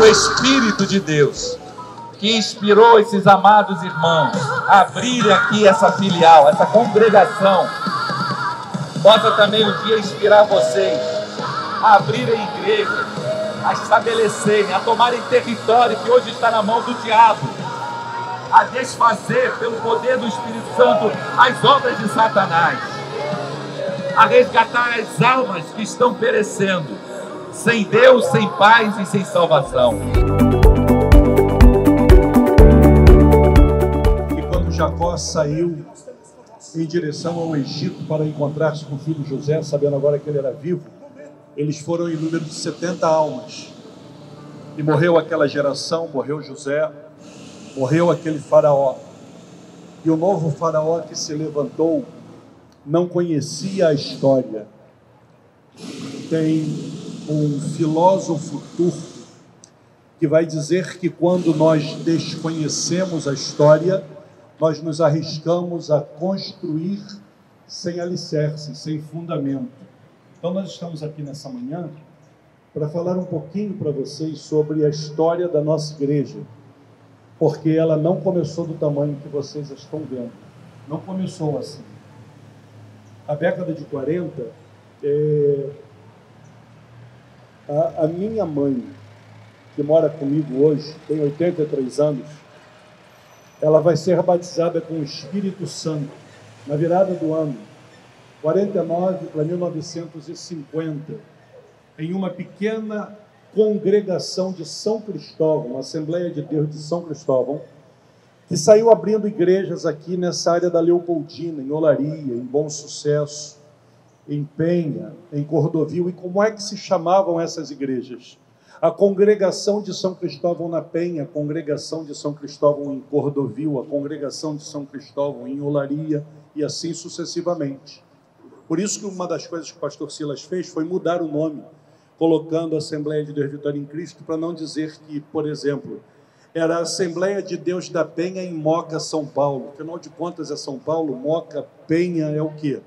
Espírito de Deus, que inspirou esses amados irmãos a abrirem aqui essa filial, essa congregação, possa também um dia inspirar vocês a abrirem igrejas, a estabelecerem, a tomarem território que hoje está na mão do diabo, a desfazer pelo poder do Espírito Santo as obras de Satanás, a resgatar as almas que estão perecendo, sem Deus, sem paz e sem salvação. E quando Jacó saiu em direção ao Egito para encontrar-se com o filho José, sabendo agora que ele era vivo, eles foram em número de 70 almas. E morreu aquela geração, morreu José, morreu aquele faraó. E o novo faraó que se levantou não conhecia a história. Tem um filósofo turco que vai dizer que quando nós desconhecemos a história, nós nos arriscamos a construir sem alicerce, sem fundamento. Então nós estamos aqui nessa manhã para falar um pouquinho para vocês sobre a história da nossa igreja, porque ela não começou do tamanho que vocês estão vendo. Não começou assim. A década de 40, a minha mãe, que mora comigo hoje, tem 83 anos, ela vai ser batizada com o Espírito Santo na virada do ano 49 para 1950, em uma pequena congregação de São Cristóvão, uma Assembleia de Deus de São Cristóvão, que saiu abrindo igrejas aqui nessa área da Leopoldina, em Olaria, em Bom Sucesso, em Penha, em Cordovil. E como é que se chamavam essas igrejas? A Congregação de São Cristóvão na Penha, a Congregação de São Cristóvão em Cordovil, a Congregação de São Cristóvão em Olaria, e assim sucessivamente. Por isso que uma das coisas que o pastor Silas fez foi mudar o nome, colocando a Assembleia de Deus Vitória em Cristo, para não dizer que, por exemplo, era a Assembleia de Deus da Penha em Moca, São Paulo. Afinal de contas é São Paulo, Moca, Penha é o quê?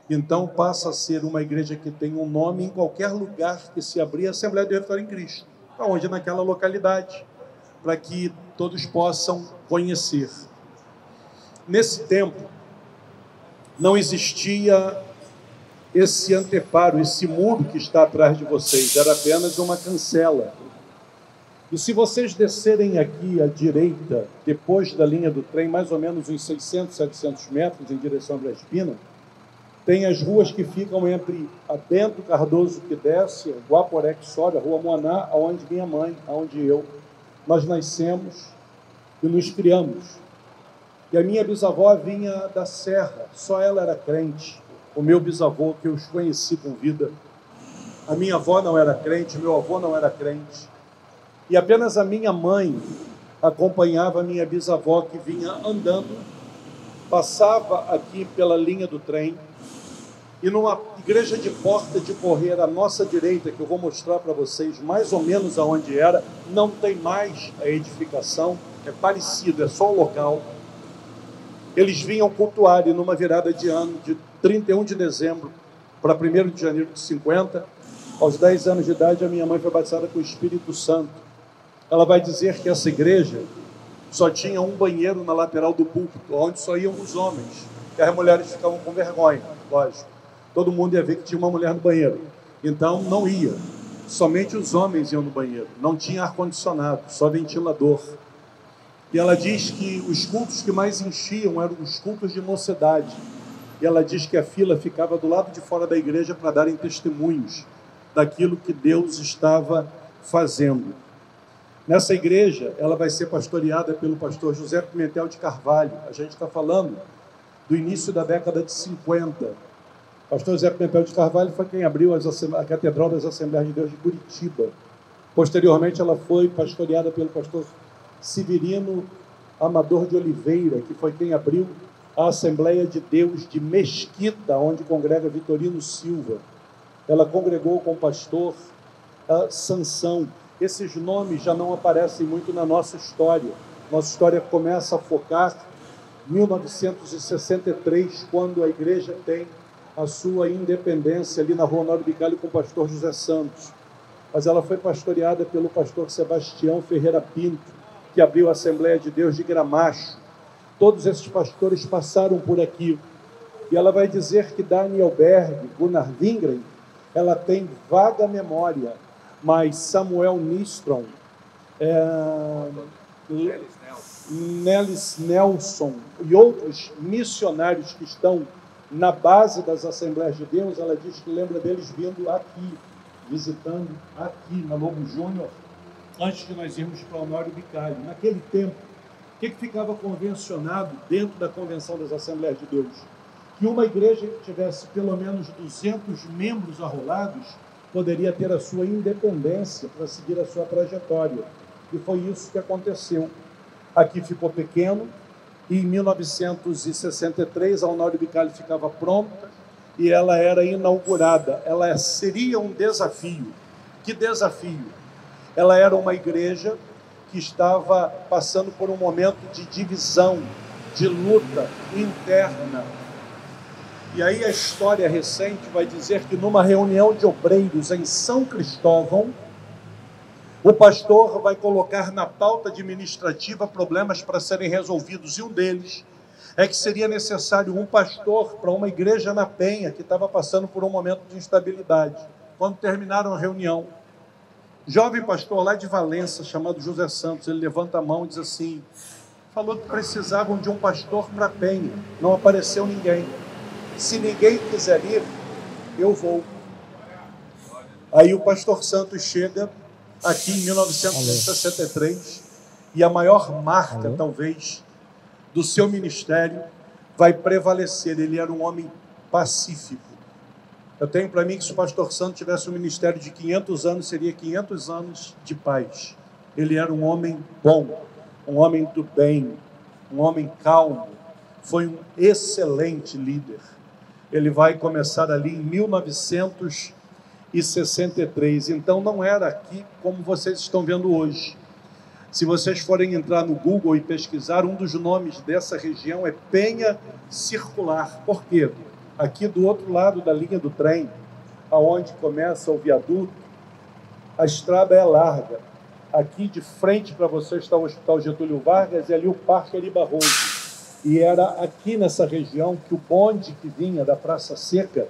Então passa a ser uma igreja que tem um nome em qualquer lugar que se abrir, a Assembleia de Deus Vitória em Cristo, aonde naquela localidade, para que todos possam conhecer. Nesse tempo, não existia esse anteparo, esse muro que está atrás de vocês, era apenas uma cancela. E se vocês descerem aqui à direita, depois da linha do trem, mais ou menos uns 600, 700 metros em direção a Brasília, tem as ruas que ficam entre a Bento Cardoso, que desce, Guaporé, que sobe, a Rua Moaná, onde minha mãe, onde nós nascemos e nos criamos. E a minha bisavó vinha da Serra, só ela era crente. O meu bisavô, que eu os conheci com vida, a minha avó não era crente, meu avô não era crente. E apenas a minha mãe acompanhava a minha bisavó, que vinha andando, passava aqui pela linha do trem, e numa igreja de Porta de Correr, à nossa direita, que eu vou mostrar para vocês mais ou menos aonde era, não tem mais a edificação, é parecido, é só o local. Eles vinham cultuar, e numa virada de ano, de 31 de dezembro para 1º de janeiro de 50, aos 10 anos de idade, a minha mãe foi batizada com o Espírito Santo. Ela vai dizer que essa igreja só tinha um banheiro na lateral do púlpito, onde só iam os homens, e as mulheres ficavam com vergonha, lógico. Todo mundo ia ver que tinha uma mulher no banheiro. Então, não ia. Somente os homens iam no banheiro. Não tinha ar-condicionado, só ventilador. E ela diz que os cultos que mais enchiam eram os cultos de mocidade. E ela diz que a fila ficava do lado de fora da igreja para darem testemunhos daquilo que Deus estava fazendo. Nessa igreja, ela vai ser pastoreada pelo pastor José Pimentel de Carvalho. A gente está falando do início da década de 50. O pastor José Pimentel de Carvalho foi quem abriu a Catedral das Assembleias de Deus de Curitiba. Posteriormente, ela foi pastoreada pelo pastor Severino Amador de Oliveira, que foi quem abriu a Assembleia de Deus de Mesquita, onde congrega Vitorino Silva. Ela congregou com o pastor Sansão. Esses nomes já não aparecem muito na nossa história. Nossa história começa a focar em 1963, quando a igreja tem a sua independência ali na Rua Honório Bicalho com o pastor José Santos. mas ela foi pastoreada pelo pastor Sebastião Ferreira Pinto, que abriu a Assembleia de Deus de Gramacho. Todos esses pastores passaram por aqui. E ela vai dizer que Daniel Berg, Gunnar Wingren, ela tem vaga memória, mas Samuel Nistrom, Nellis Nelson e outros missionários que estão na base das Assembleias de Deus, ela diz que lembra deles vindo aqui, visitando aqui na Lobo Júnior, antes de nós irmos para Honório Bicalho. Naquele tempo, o que ficava convencionado dentro da Convenção das Assembleias de Deus? Que uma igreja que tivesse pelo menos 200 membros arrolados poderia ter a sua independência para seguir a sua trajetória. E foi isso que aconteceu. Aqui ficou pequeno, e em 1963 a Honório Bicalho ficava pronta e ela era inaugurada. Ela seria um desafio. Que desafio? Ela era uma igreja que estava passando por um momento de divisão, de luta interna. E aí a história recente vai dizer que numa reunião de obreiros em São Cristóvão, o pastor vai colocar na pauta administrativa problemas para serem resolvidos, e um deles é que seria necessário um pastor para uma igreja na Penha que estava passando por um momento de instabilidade. Quando terminaram a reunião, jovem pastor lá de Valença, chamado José Santos, ele levanta a mão e diz assim, falou que precisavam de um pastor para a Penha, não apareceu ninguém. Se ninguém quiser ir, eu vou. Aí o pastor Santos chega aqui em 1963 e a maior marca, talvez, do seu ministério vai prevalecer. Ele era um homem pacífico. Eu tenho para mim que se o pastor Santos tivesse um ministério de 500 anos, seria 500 anos de paz. Ele era um homem bom, um homem do bem, um homem calmo. Foi um excelente líder. Ele vai começar ali em 1963. Então não era aqui como vocês estão vendo hoje. Se vocês forem entrar no Google e pesquisar, um dos nomes dessa região é Penha Circular. Por quê? Aqui do outro lado da linha do trem, aonde começa o viaduto, a estrada é larga. Aqui de frente para você está o Hospital Getúlio Vargas e ali o Parque Ari Barroso. E era aqui nessa região que o bonde que vinha da Praça Seca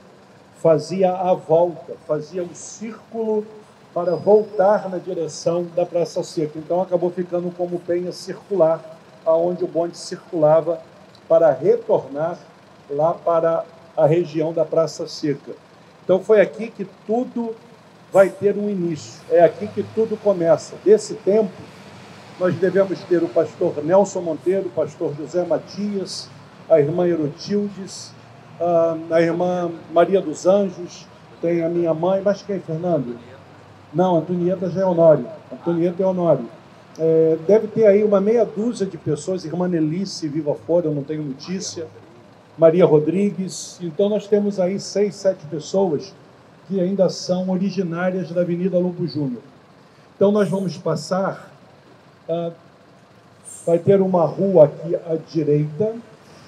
fazia a volta, fazia um círculo para voltar na direção da Praça Seca. Então acabou ficando como Penha Circular, aonde o bonde circulava para retornar lá para a região da Praça Seca. Então foi aqui que tudo vai ter um início, é aqui que tudo começa. Desse tempo, nós devemos ter o pastor Nelson Monteiro, o pastor José Matias, a irmã Erotildes, a irmã Maria dos Anjos, tem a minha mãe, mas quem, Fernando? Não, Antonieta já é Honório. Antonieta é Honório. Deve ter aí uma meia dúzia de pessoas, irmã Nelice, viva fora, eu não tenho notícia, Maria Rodrigues. Então nós temos aí 6, 7 pessoas que ainda são originárias da Avenida Lobo Júnior. Então nós vamos passar... vai ter uma rua aqui à direita,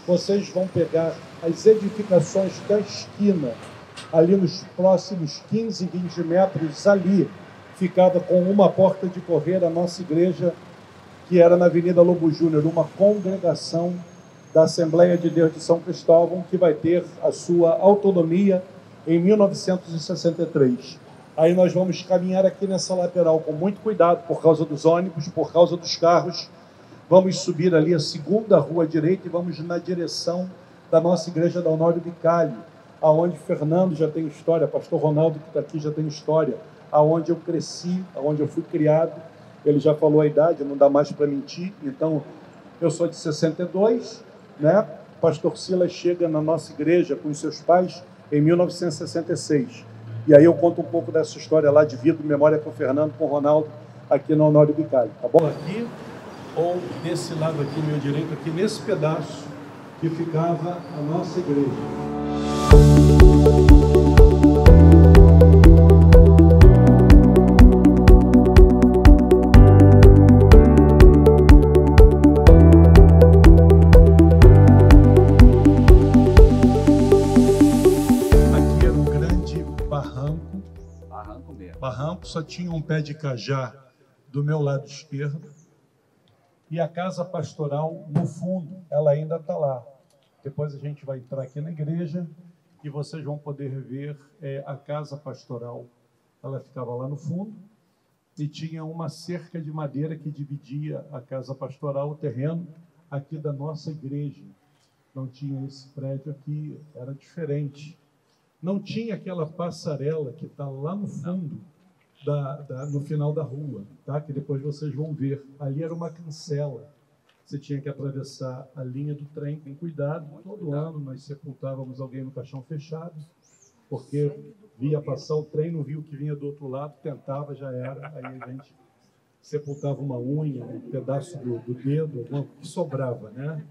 vocês vão pegar as edificações da esquina, ali nos próximos 15, 20 metros, ali ficava com uma porta de correr a nossa igreja, que era na Avenida Lobo Júnior, uma congregação da Assembleia de Deus de São Cristóvão, que vai ter a sua autonomia em 1963. Aí nós vamos caminhar aqui nessa lateral com muito cuidado, por causa dos ônibus, por causa dos carros. Vamos subir ali a segunda rua à direita e vamos na direção da nossa igreja da Honório Bicalho, aonde Fernando já tem história, pastor Ronaldo que está aqui já tem história, aonde eu cresci, aonde eu fui criado. Ele já falou a idade, não dá mais para mentir. Então, eu sou de 62, né? Pastor Silas chega na nossa igreja com os seus pais em 1966. E aí eu conto um pouco dessa história lá, divido memória com o Fernando, com o Ronaldo, aqui no Honório Bicalho, tá bom? Aqui, ou desse lado aqui, meu direito, aqui nesse pedaço que ficava a nossa igreja. só tinha um pé de cajá do meu lado esquerdo e a casa pastoral no fundo, ela ainda está lá. Depois a gente vai entrar aqui na igreja e vocês vão poder ver a casa pastoral. Ela ficava lá no fundo e tinha uma cerca de madeira que dividia a casa pastoral, o terreno aqui da nossa igreja. Não tinha esse prédio aqui, era diferente. Não tinha aquela passarela que está lá no fundo, no final da rua, tá? Que depois vocês vão ver. Ali era uma cancela. Você tinha que atravessar a linha do trem com cuidado. Todo ano nós sepultávamos alguém no caixão fechado, porque via passar o trem, não via o que vinha do outro lado, tentava, já era. Aí a gente sepultava uma unha, um pedaço do dedo, o que sobrava, né?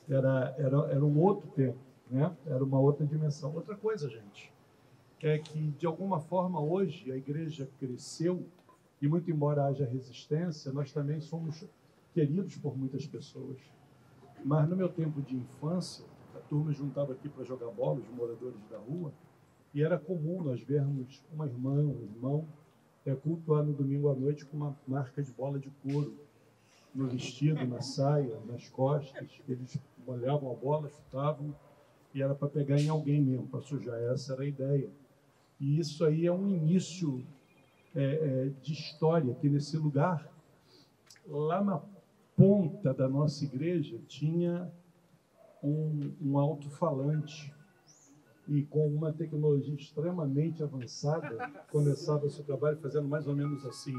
Era um outro tempo, né? Era uma outra dimensão. Outra coisa, gente, é que, de alguma forma, hoje a igreja cresceu e, muito embora haja resistência, nós também somos queridos por muitas pessoas. Mas, no meu tempo de infância, a turma juntava aqui para jogar bola, os moradores da rua, e era comum nós vermos uma irmã, um irmão, cultuar no domingo à noite com uma marca de bola de couro no vestido, na saia, nas costas. Eles molhavam a bola, chutavam, e era para pegar em alguém mesmo, para sujar. Essa era a ideia. E isso aí é um início de história, que nesse lugar, lá na ponta da nossa igreja, tinha um alto-falante, e com uma tecnologia extremamente avançada, começava o seu trabalho fazendo mais ou menos assim.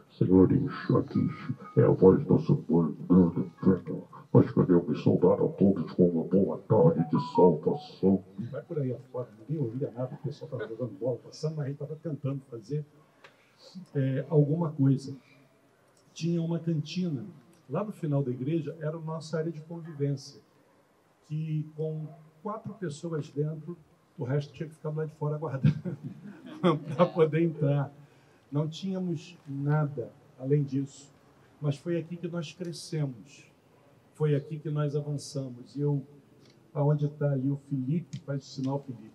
Senhores, aqui é a voz da subordinada. Mas queremos saudar a todos com uma boa tarde de salvação. Vai por aí afora, ninguém ouvia nada, o pessoal estava jogando bola, passando, mas a gente estava tentando fazer alguma coisa. Tinha uma cantina, lá no final da igreja, era a nossa área de convivência, que com 4 pessoas dentro, o resto tinha que ficar lá de fora aguardando para poder entrar. Não tínhamos nada além disso, mas foi aqui que nós crescemos, foi aqui que nós avançamos. Aonde está ali o Felipe, faz o sinal, Felipe,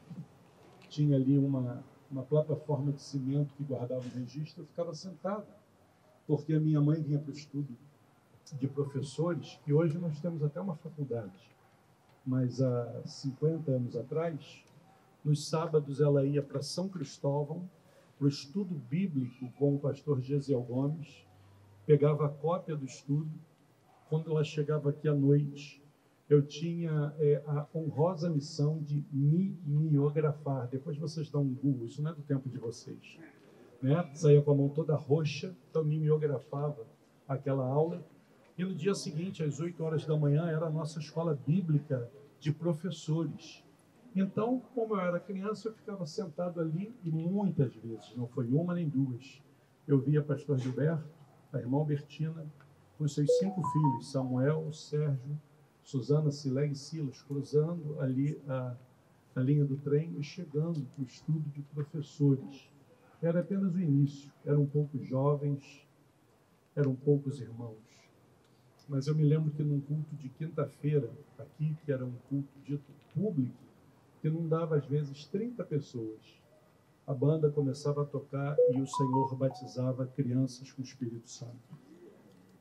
tinha ali uma plataforma de cimento que guardava o registro, eu ficava sentado, porque a minha mãe vinha para o estudo de professores, e hoje nós temos até uma faculdade, mas há 50 anos atrás, nos sábados ela ia para São Cristóvão, para o estudo bíblico com o pastor Gesiel Gomes, pegava a cópia do estudo. Quando ela chegava aqui à noite, eu tinha a honrosa missão de mimeografar. Depois vocês dão um Google, isso não é do tempo de vocês, né? Saía com a mão toda roxa, então mimeografava aquela aula. E no dia seguinte, às 8 horas da manhã, era a nossa escola bíblica de professores. Então, como eu era criança, eu ficava sentado ali e muitas vezes, não foi uma nem duas, eu via pastor Gilberto, a irmã Albertina, com seus 5 filhos, Samuel, Sérgio, Suzana, Sileg e Silas, cruzando ali a linha do trem e chegando para o estudo de professores. Era apenas o início, eram poucos jovens, eram poucos irmãos. Mas eu me lembro que num culto de quinta-feira, aqui, que era um culto dito público, que não dava, às vezes, 30 pessoas. A banda começava a tocar e o Senhor batizava crianças com o Espírito Santo.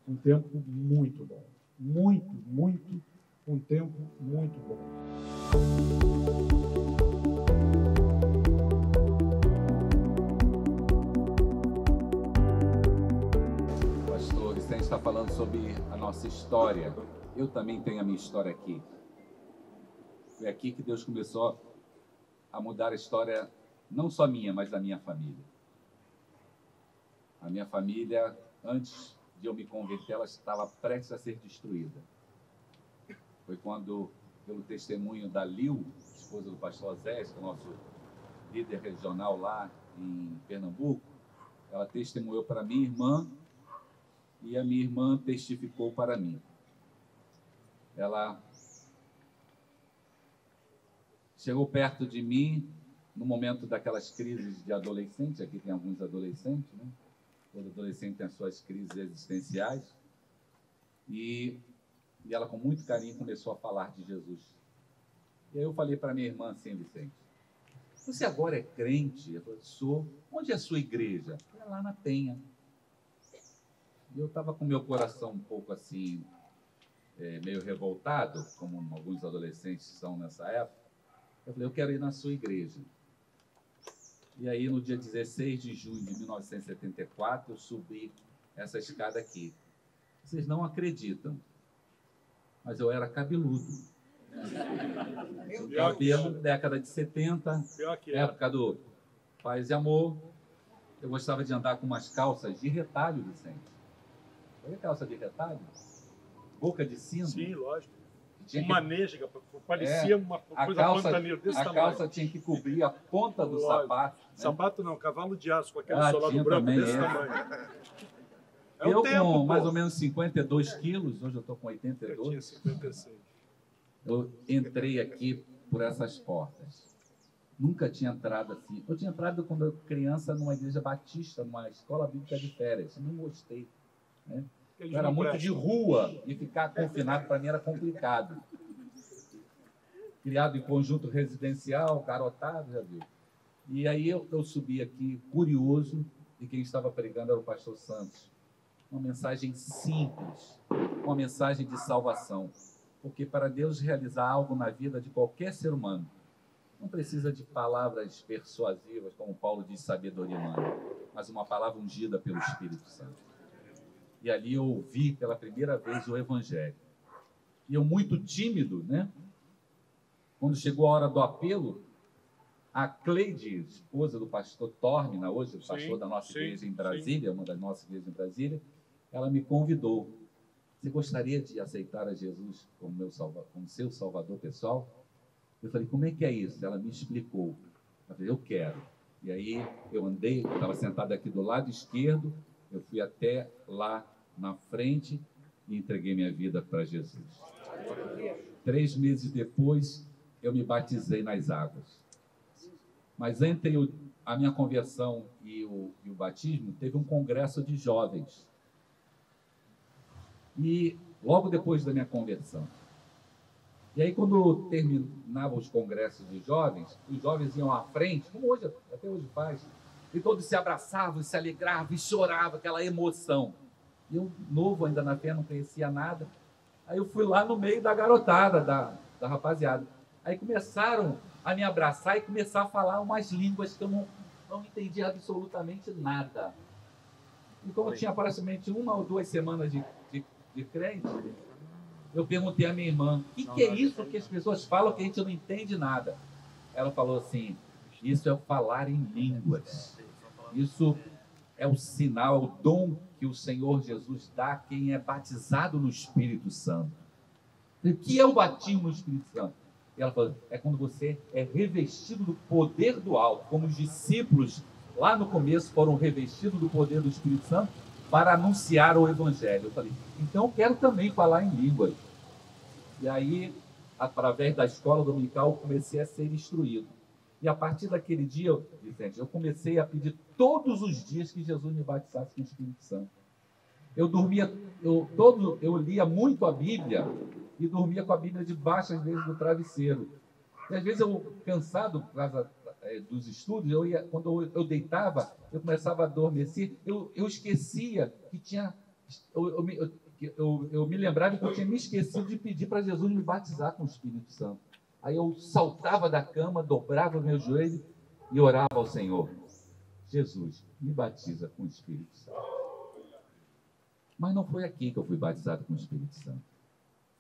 Um tempo muito bom. Um tempo muito bom. Pastor Vicente está falando sobre a nossa história. Eu também tenho a minha história aqui. Foi aqui que Deus começou a mudar a história, não só minha, mas da minha família. A minha família, antes de eu me converter, ela estava prestes a ser destruída. Foi quando, pelo testemunho da Lil, esposa do pastor Zé, que é o nosso líder regional lá em Pernambuco, ela testemunhou para minha irmã e a minha irmã testificou para mim. Ela chegou perto de mim no momento daquelas crises de adolescente. Aqui tem alguns adolescentes, né? Todo adolescente tem as suas crises existenciais. E ela, com muito carinho, começou a falar de Jesus. E aí eu falei para minha irmã assim: Vicente, você agora é crente? Eu falei, sou. Onde é a sua igreja? É lá na Penha. E eu estava com meu coração um pouco assim, meio revoltado, como alguns adolescentes são nessa época. Eu falei, eu quero ir na sua igreja. E aí, no dia 16 de junho de 1974, eu subi essa escada aqui. Vocês não acreditam, mas eu era cabeludo. Cabelo, década de 70, época do Paz e Amor. Eu gostava de andar com umas calças de retalho, Vicente. Olha a calça de retalho? Boca de sino. Sim, lógico. Uma nêjega, parecia uma coisa pantaneira desse tamanho. A calça tinha que cobrir a ponta do sapato. Né? Sapato não, cavalo de aço, com aquele solado branco desse tamanho. Eu com mais ou menos 52 quilos, hoje eu estou com 82. Eu tinha 56. Eu entrei aqui por essas portas. Nunca tinha entrado assim. Eu tinha entrado quando eu criança numa igreja batista, numa escola bíblica de férias. Eu não gostei. Né? Eu era muito de rua e ficar confinado para mim era complicado. Criado em conjunto residencial, garotado, já viu. E aí eu subi aqui curioso e quem estava pregando era o pastor Santos. Uma mensagem simples, uma mensagem de salvação. Porque para Deus realizar algo na vida de qualquer ser humano, não precisa de palavras persuasivas, como Paulo diz, sabedoria humana, mas uma palavra ungida pelo Espírito Santo. E ali eu ouvi pela primeira vez o Evangelho. E eu muito tímido, né? Quando chegou a hora do apelo, a Cleide, esposa do pastor Tormina, hoje, o pastor da nossa igreja em Brasília, uma das nossas igrejas em Brasília, ela me convidou. Você gostaria de aceitar a Jesus como seu salvador pessoal? Eu falei, como é que é isso? Ela me explicou. Eu falei, eu quero. E aí eu andei, eu estava sentado aqui do lado esquerdo, eu fui até lá na frente e entreguei minha vida para Jesus. 3 meses depois, eu me batizei nas águas. Mas entre a minha conversão e o batismo, teve um congresso de jovens. E logo depois da minha conversão. E aí, quando terminava os congressos de jovens, os jovens iam à frente, como hoje, até hoje faz, e todos se abraçavam, se alegravam e choravam, aquela emoção. E eu, novo ainda na fé, não conhecia nada. Aí eu fui lá no meio da garotada, da rapaziada. Aí começaram a me abraçar e começar a falar umas línguas que eu não entendi absolutamente nada. E como eu tinha praticamente 1 ou 2 semanas de crente, eu perguntei à minha irmã, o que é isso que as pessoas falam que a gente não entende nada? Ela falou assim, isso é o falar em línguas. Isso é o sinal, é o dom que o Senhor Jesus dá a quem é batizado no Espírito Santo. O que é o batismo no Espírito Santo? E ela falou, é quando você é revestido do poder do alto, como os discípulos lá no começo foram revestidos do poder do Espírito Santo para anunciar o Evangelho. Eu falei, então eu quero também falar em línguas. E aí, através da escola dominical, eu comecei a ser instruído. E a partir daquele dia, Vicente, eu comecei a pedir todos os dias que Jesus me batizasse com o Espírito Santo. Eu lia muito a Bíblia e dormia com a Bíblia debaixo, às vezes, do travesseiro. E às vezes eu, cansado por causa dos estudos, quando eu deitava, eu começava a adormecer, eu esquecia que tinha... Eu me lembrava que eu tinha me esquecido de pedir para Jesus me batizar com o Espírito Santo. Aí eu saltava da cama, dobrava o meu joelho e orava ao Senhor. Jesus, me batiza com o Espírito Santo. Mas não foi aqui que eu fui batizado com o Espírito Santo.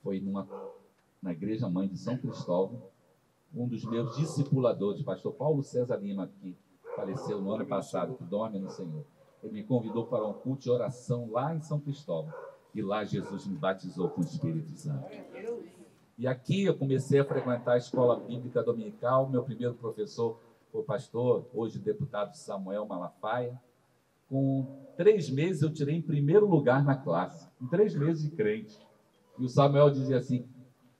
Foi na Igreja Mãe de São Cristóvão, um dos meus discipuladores, pastor Paulo César Lima, que faleceu no ano passado, que dorme no Senhor. Ele me convidou para um culto de oração lá em São Cristóvão. E lá Jesus me batizou com o Espírito Santo. E aqui eu comecei a frequentar a escola bíblica dominical. Meu primeiro professor foi o pastor, hoje deputado Samuel Malafaia. Com 3 meses eu tirei em primeiro lugar na classe. Em 3 meses de crente. E o Samuel dizia assim,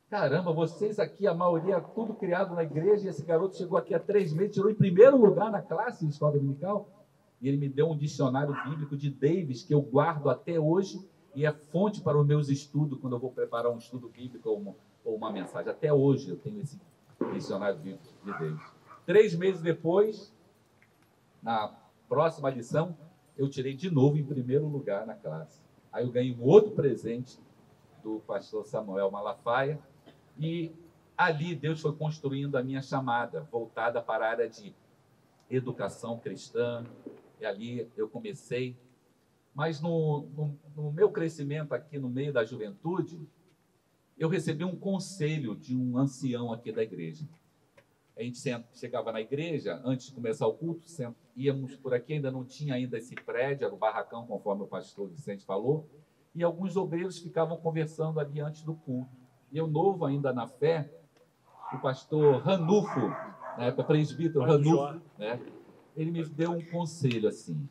caramba, vocês aqui, a maioria, tudo criado na igreja, e esse garoto chegou aqui há 3 meses, tirou em primeiro lugar na classe de escola dominical. E ele me deu um dicionário bíblico de Davis, que eu guardo até hoje, e é fonte para os meus estudos, quando eu vou preparar um estudo bíblico ou uma mensagem. Até hoje eu tenho esse dicionário bíblico de Davis. 3 meses depois, na próxima lição, eu tirei de novo em primeiro lugar na classe. Aí eu ganhei um outro presente do pastor Samuel Malafaia, e ali Deus foi construindo a minha chamada, voltada para a área de educação cristã, e ali eu comecei. Mas no meu crescimento aqui no meio da juventude, eu recebi um conselho de um ancião aqui da igreja. A gente chegava na igreja, antes de começar o culto, íamos por aqui, ainda não tinha ainda esse prédio, era o barracão, conforme o pastor Vicente falou, e alguns obreiros ficavam conversando ali antes do culto. E eu, novo ainda na fé, o pastor Ranulfo, na época presbítero Ranulfo, né, ele me deu um conselho assim.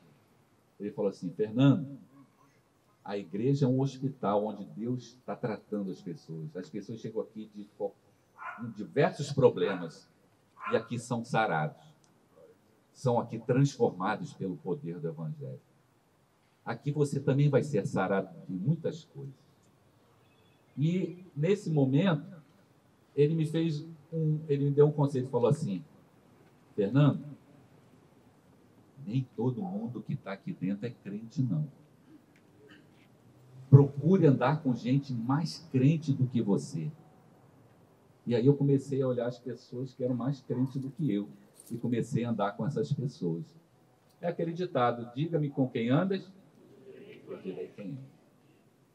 Ele falou assim: Fernando, a igreja é um hospital onde Deus está tratando as pessoas. As pessoas chegam aqui com diversos problemas e aqui são sarados. São aqui transformados pelo poder do Evangelho. Aqui você também vai ser sarado de muitas coisas. E, nesse momento, ele me deu um conselho, falou assim: Fernando, nem todo mundo que está aqui dentro é crente, não. Procure andar com gente mais crente do que você. E aí eu comecei a olhar as pessoas que eram mais crentes do que eu, e comecei a andar com essas pessoas. É aquele ditado: diga-me com quem andas, eu direi quem é.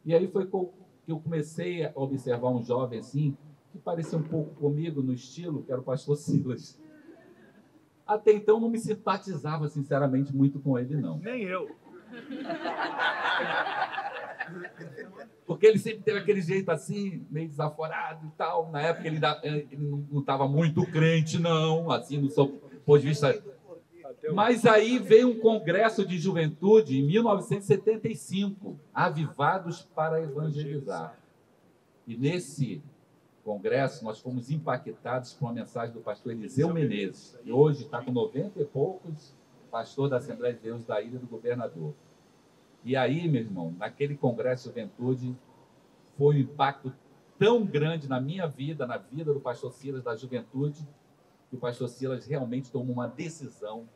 E aí foi que eu comecei a observar um jovem assim, que parecia um pouco comigo no estilo, que era o pastor Silas. Até então não me simpatizava, sinceramente, muito com ele, não. Nem eu. Porque ele sempre teve aquele jeito assim, meio desaforado e tal. Na época ele não estava muito crente, não, assim, no seu ponto de vista. Mas aí veio um congresso de juventude em 1975, Avivados para Evangelizar. E nesse congresso nós fomos impactados por uma mensagem do pastor Eliseu Menezes, que hoje está com 90 e poucos, pastor da Assembleia de Deus da Ilha do Governador. E aí, meu irmão, naquele congresso de juventude, foi um impacto tão grande na minha vida, na vida do pastor Silas da juventude, que o pastor Silas realmente tomou uma decisão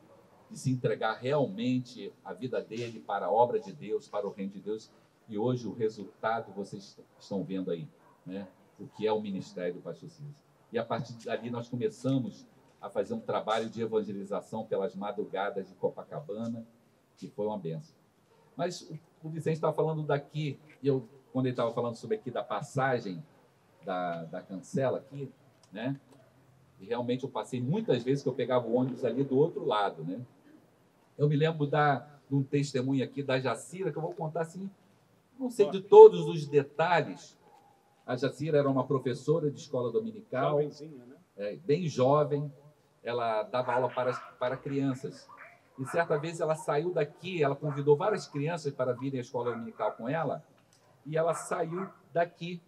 de se entregar realmente a vida dele para a obra de Deus, para o reino de Deus. E hoje o resultado vocês estão vendo aí, né? O que é o ministério do pastor Silas. E a partir dali nós começamos a fazer um trabalho de evangelização pelas madrugadas de Copacabana, que foi uma bênção. Mas o Vicente estava falando daqui, quando ele estava falando sobre aqui da passagem da cancela aqui, né? E realmente eu passei muitas vezes que eu pegava o ônibus ali do outro lado, né? Eu me lembro de um testemunho aqui da Jacira, que eu vou contar assim, não sei de todos os detalhes. A Jacira era uma professora de escola dominical, Jovenzinha, né? Bem jovem, ela dava aula para crianças. E certa vez ela saiu daqui, ela convidou várias crianças para virem à escola dominical com ela, e ela saiu daqui,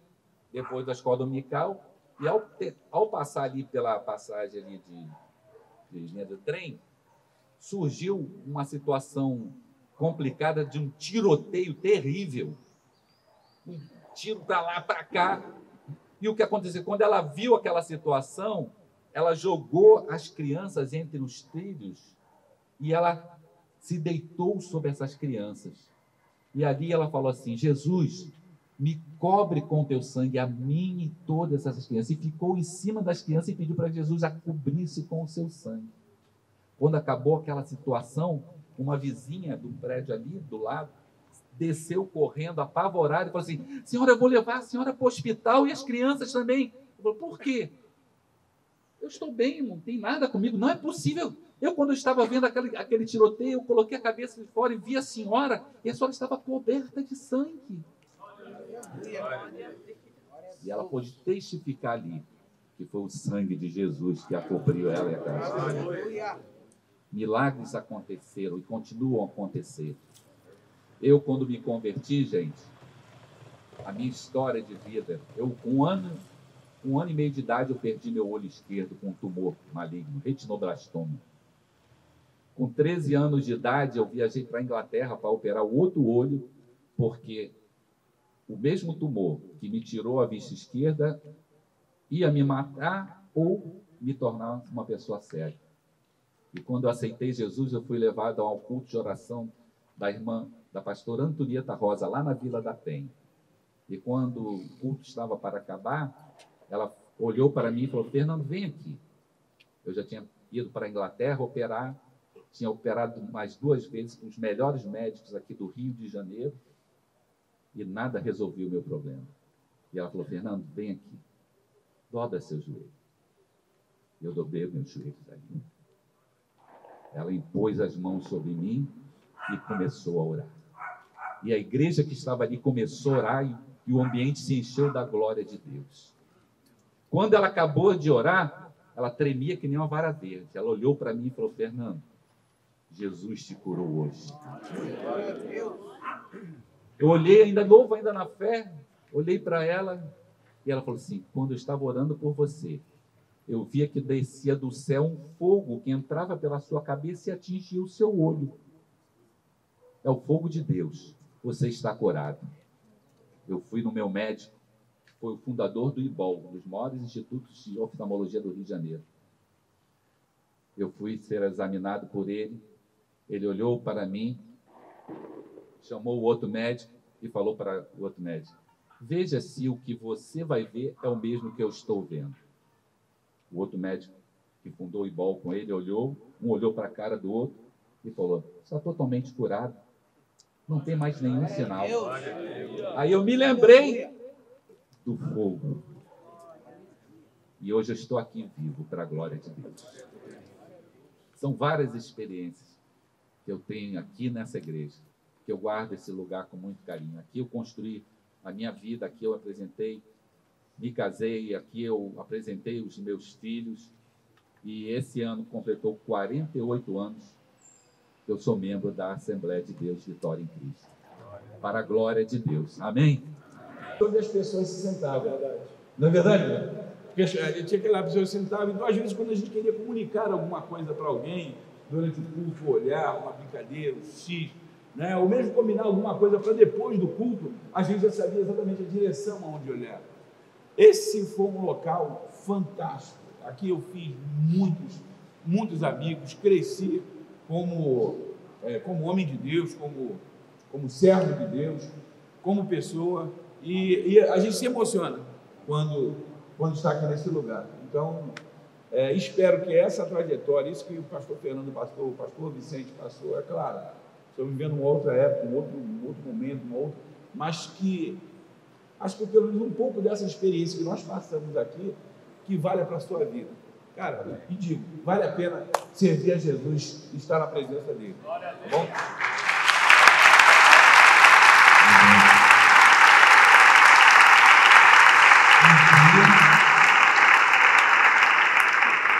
depois da escola dominical, e ao passar ali pela passagem ali de linha do trem, surgiu uma situação complicada de um tiroteio terrível. Um tiro para lá, para cá. E o que aconteceu? Quando ela viu aquela situação, ela jogou as crianças entre os trilhos e ela se deitou sobre essas crianças. E ali ela falou assim: Jesus, me cobre com teu sangue, a mim e todas essas crianças. E ficou em cima das crianças e pediu para Jesus a cobrir-se com o seu sangue. Quando acabou aquela situação, uma vizinha do prédio ali, do lado, desceu correndo, apavorada, e falou assim: senhora, eu vou levar a senhora para o hospital e as crianças também. Eu falei: por quê? Eu estou bem, não tem nada comigo. Não é possível. Quando eu estava vendo aquele tiroteio, eu coloquei a cabeça de fora e vi a senhora, e a senhora estava coberta de sangue. E ela pôde testificar ali que foi o sangue de Jesus que a cobriu ela e a casa. Milagres aconteceram e continuam a acontecer. Eu, quando me converti, gente, a minha história de vida, com um ano e meio de idade, eu perdi meu olho esquerdo com um tumor maligno, retinoblastoma. Com 13 anos de idade, eu viajei para a Inglaterra para operar o outro olho, porque o mesmo tumor que me tirou a vista esquerda ia me matar ou me tornar uma pessoa cega. E quando eu aceitei Jesus, eu fui levado ao culto de oração da pastora Antonieta Rosa, lá na Vila da Penha. E quando o culto estava para acabar, ela olhou para mim e falou: Fernando, vem aqui. Eu já tinha ido para a Inglaterra operar, tinha operado mais 2 vezes com os melhores médicos aqui do Rio de Janeiro, e nada resolvia o meu problema. E ela falou: Fernando, vem aqui, dobra seu joelho. E eu dobrei meus joelhos ali. Ela impôs as mãos sobre mim e começou a orar. E a igreja que estava ali começou a orar e o ambiente se encheu da glória de Deus. Quando ela acabou de orar, ela tremia que nem uma vara verde. Ela olhou para mim e falou: Fernando, Jesus te curou hoje. Eu olhei, ainda novo, ainda na fé, olhei para ela e ela falou assim: quando eu estava orando por você, eu via que descia do céu um fogo que entrava pela sua cabeça e atingia o seu olho. É o fogo de Deus. Você está curado. Eu fui no meu médico, que foi o fundador do IBOL, um dos maiores institutos de oftalmologia do Rio de Janeiro. Eu fui ser examinado por ele. Ele olhou para mim, chamou o outro médico e falou para o outro médico: veja se o que você vai ver é o mesmo que eu estou vendo. O outro médico que fundou o IBOL com ele olhou, um olhou para a cara do outro e falou: está totalmente curado, não tem mais nenhum sinal. Aí eu me lembrei do fogo. E hoje eu estou aqui vivo para a glória de Deus. São várias experiências que eu tenho aqui nessa igreja, que eu guardo esse lugar com muito carinho. Aqui eu construí a minha vida, aqui eu apresentei, me casei, aqui eu apresentei os meus filhos, e esse ano completou 48 anos que eu sou membro da Assembleia de Deus Vitória em Cristo. Para a glória de Deus. Amém? Todas as pessoas se sentavam. Não é verdade? Porque tinha aquela pessoa sentada, então às vezes quando a gente queria comunicar alguma coisa para alguém, durante o culto, olhar, uma brincadeira, um xixi, né? Ou mesmo combinar alguma coisa para depois do culto, a gente já sabia exatamente a direção aonde olhar. Esse foi um local fantástico. Aqui eu fiz muitos amigos, cresci como homem de Deus, como servo de Deus, como pessoa, e a gente se emociona quando está aqui nesse lugar. Então, espero que essa trajetória, isso que o pastor Fernando passou, o pastor Vicente passou, é claro, estamos vivendo uma outra época, um outro momento, mas que acho que pelo menos um pouco dessa experiência que nós passamos aqui, que vale para a sua vida. Cara, e digo, vale a pena servir a Jesus e estar na presença dele. Tá bom?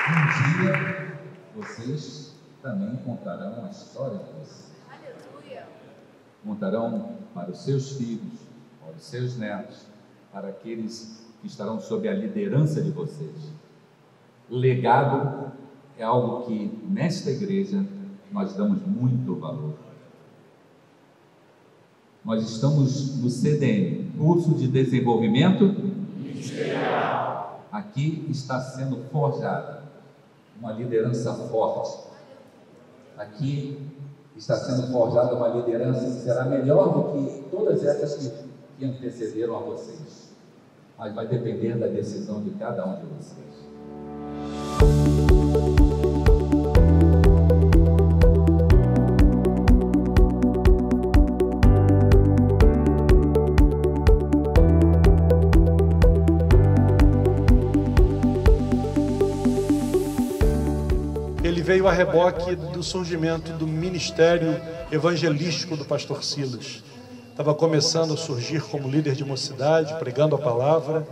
Um dia, vocês também contarão a história de vocês. Aleluia. Contarão para os seus filhos, para os seus netos, para aqueles que estarão sob a liderança de vocês. Legado é algo que, nesta igreja, nós damos muito valor. Nós estamos no CDM, Curso de Desenvolvimento Ministerial. Aqui está sendo forjada uma liderança forte. Aqui está sendo forjada uma liderança que será melhor do que todas essas que antecederam a vocês. Mas vai depender da decisão de cada um de vocês. Ele veio a reboque do surgimento do ministério evangelístico do pastor Silas. Estava começando a surgir como líder de mocidade, pregando a palavra,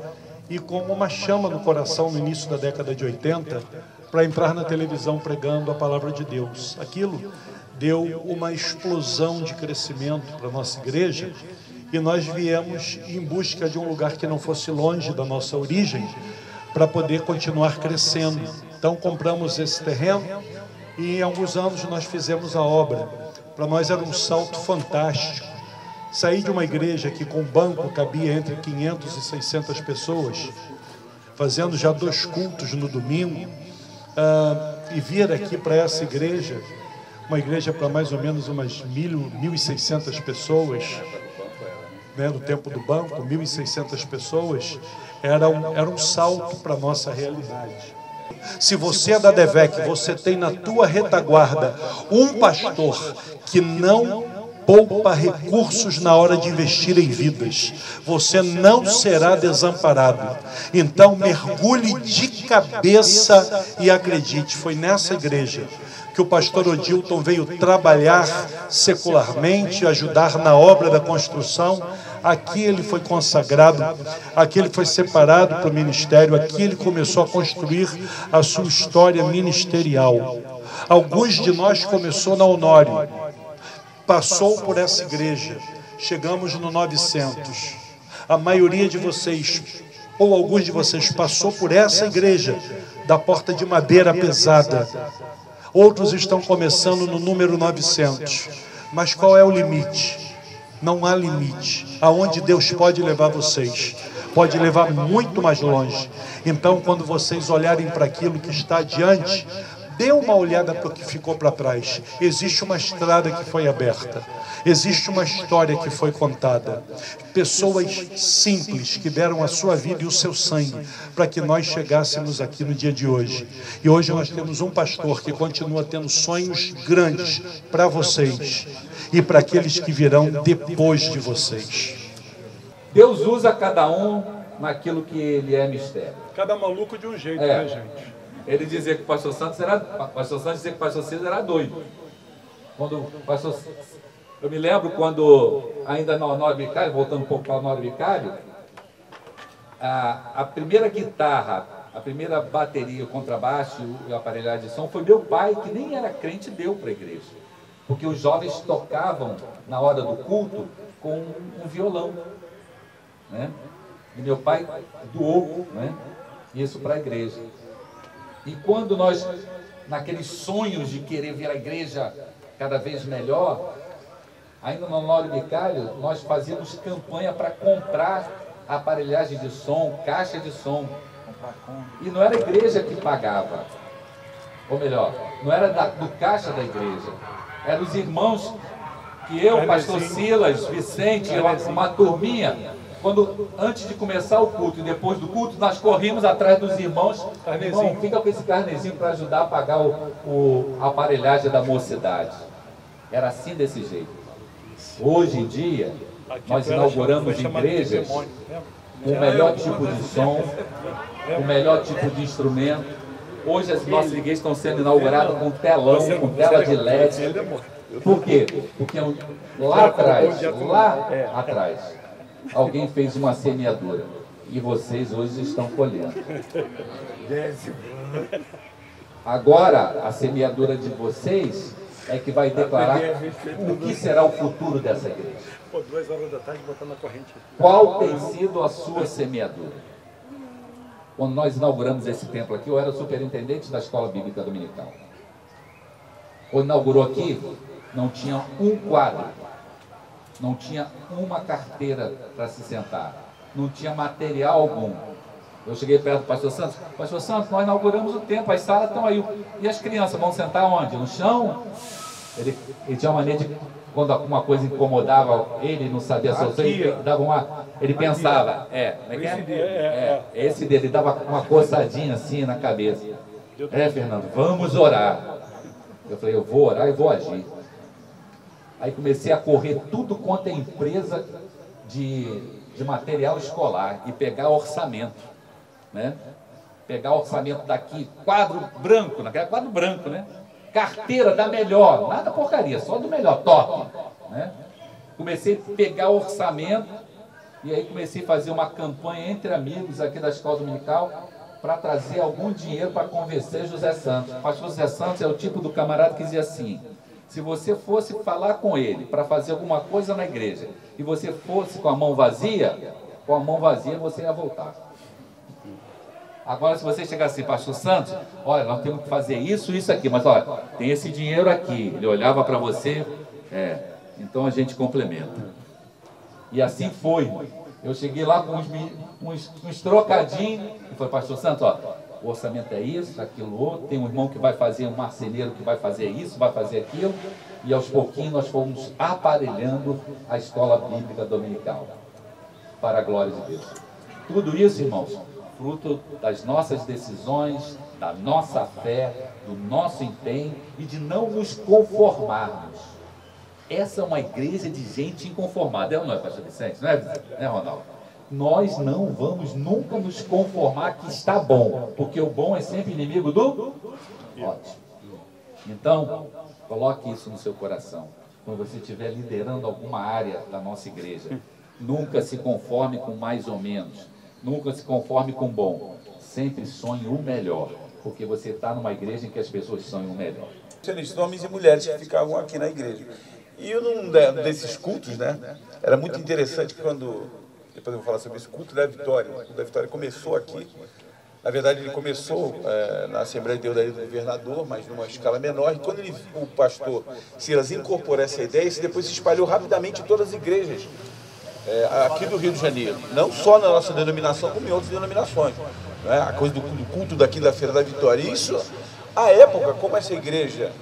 e como uma chama no coração no início da década de 80, para entrar na televisão pregando a palavra de Deus. Aquilo deu uma explosão de crescimento para a nossa igreja, e nós viemos em busca de um lugar que não fosse longe da nossa origem, para poder continuar crescendo. Então compramos esse terreno e em alguns anos nós fizemos a obra. Para nós era um salto fantástico. Saí de uma igreja que com banco cabia entre 500 e 600 pessoas, fazendo já 2 cultos no domingo, e vir aqui para essa igreja, uma igreja para mais ou menos umas 1.600 pessoas, né, no tempo do banco, 1.600 pessoas, era um salto para a nossa realidade. Se você é da DEVEC, você tem na tua retaguarda um pastor que não poupa recursos na hora de investir em vidas, você não será desamparado. Então mergulhe de cabeça e acredite, foi nessa igreja que o pastor Odilton veio trabalhar secularmente, ajudar na obra da construção. Aqui ele foi consagrado, aqui ele foi separado para o ministério, aqui ele começou a construir a sua história ministerial. Alguns de nós começou na Honório, passou por essa igreja, chegamos no 900. A maioria de vocês, ou alguns de vocês, passou por essa igreja da porta de madeira pesada. Outros estão começando no número 900. Mas qual é o limite? Não há limite. Aonde Deus pode levar vocês, pode levar muito mais longe. Então, quando vocês olharem para aquilo que está adiante, dê uma olhada para o que ficou para trás. Existe uma estrada que foi aberta. Existe uma história que foi contada. Pessoas simples que deram a sua vida e o seu sangue para que nós chegássemos aqui no dia de hoje. E hoje nós temos um pastor que continua tendo sonhos grandes para vocês e para aqueles que virão depois de vocês. Deus usa cada um naquilo que ele é mistério. Cada maluco de um jeito, né, gente? Ele dizia que o pastor Santos dizia que o pastor César era doido. Quando o pastor, eu me lembro quando, ainda no Honório Vicário, voltando um pouco para o Honório Vicário, a primeira guitarra, a primeira bateria, o contrabaixo e a aparelhagem de som foi meu pai, que nem era crente, deu para a igreja. Porque os jovens tocavam, na hora do culto, com um violão. Né? E meu pai doou, né, isso para a igreja. E quando nós, naqueles sonhos de querer ver a igreja cada vez melhor, ainda no Honório Vicário, nós fazíamos campanha para comprar aparelhagem de som, caixa de som. E não era a igreja que pagava. Ou melhor, não era do caixa da igreja. Eram os irmãos que eu, pastor Silas, Vicente, uma turminha, antes de começar o culto e depois do culto, nós corrimos atrás dos irmãos. Irmão, fica com esse carnezinho para ajudar a pagar a aparelhagem da mocidade. Era assim, desse jeito. Hoje em dia, nós inauguramos igrejas com o melhor tipo de som, com o melhor tipo de instrumento. Hoje as nossas igrejas estão sendo inauguradas com telão, com tela de LED. Por quê? Porque lá atrás, alguém fez uma semeadura e vocês hoje estão colhendo. Agora, a semeadura de vocês é que vai declarar o que será o futuro dessa igreja. 2 horas da tarde botando a corrente. Qual tem sido a sua semeadura? Quando nós inauguramos esse templo aqui, eu era superintendente da Escola Bíblica Dominical. Quando inaugurou aqui, não tinha um quadro. Não tinha uma carteira para se sentar. Não tinha material algum. Eu cheguei perto do pastor Santos. Pastor Santos, nós inauguramos o templo, as salas estão aí. E as crianças vão sentar onde? No chão? Ele tinha uma maneira de... Quando alguma coisa incomodava ele, não sabia sofrer, ele pensava, esse dele dava uma coçadinha assim na cabeça. Fernando, vamos orar. Eu falei, eu vou orar e vou agir. Aí comecei a correr tudo quanto é empresa de material escolar e pegar orçamento, né? Pegar orçamento daqui, quadro branco, naquele quadro branco, né? Carteira da melhor, nada porcaria, só do melhor, top, né? Comecei a pegar orçamento e aí comecei a fazer uma campanha entre amigos aqui da Escola Dominical para trazer algum dinheiro para convencer José Santos. O pastor José Santos é o tipo do camarada que dizia assim: se você fosse falar com ele para fazer alguma coisa na igreja e você fosse com a mão vazia você ia voltar. Agora, se você chegar assim, pastor Santos, olha, nós temos que fazer isso, isso aqui, mas olha, tem esse dinheiro aqui. Ele olhava para você, então a gente complementa. E assim foi. Eu cheguei lá com uns trocadinhos e falei, pastor Santos, ó, o orçamento é isso, aquilo outro, tem um irmão que vai fazer, um marceneiro que vai fazer isso, vai fazer aquilo, e aos pouquinhos nós fomos aparelhando a escola bíblica dominical, para a glória de Deus. Tudo isso, irmãos, fruto das nossas decisões, da nossa fé, do nosso empenho e de não nos conformarmos. Essa é uma igreja de gente inconformada, é ou não é, pastor Vicente? Não é, Ronaldo? Nós não vamos nunca nos conformar que está bom, porque o bom é sempre inimigo do ótimo. Então, coloque isso no seu coração. Quando você estiver liderando alguma área da nossa igreja, nunca se conforme com mais ou menos, nunca se conforme com bom. Sempre sonhe o melhor, porque você está numa igreja em que as pessoas sonham o melhor. Homens e mulheres que ficavam aqui na igreja. E num desses cultos, né, era muito interessante quando, depois eu vou falar sobre esse culto da Vitória. O culto da Vitória começou aqui. Na verdade, ele começou na Assembleia de Deus do governador, mas numa escala menor. E quando o pastor Silas incorporou essa ideia, isso depois se espalhou rapidamente em todas as igrejas aqui do Rio de Janeiro. Não só na nossa denominação, como em outras denominações. Né? A coisa do culto da quinta-feira da Vitória. E isso, à época, como essa igreja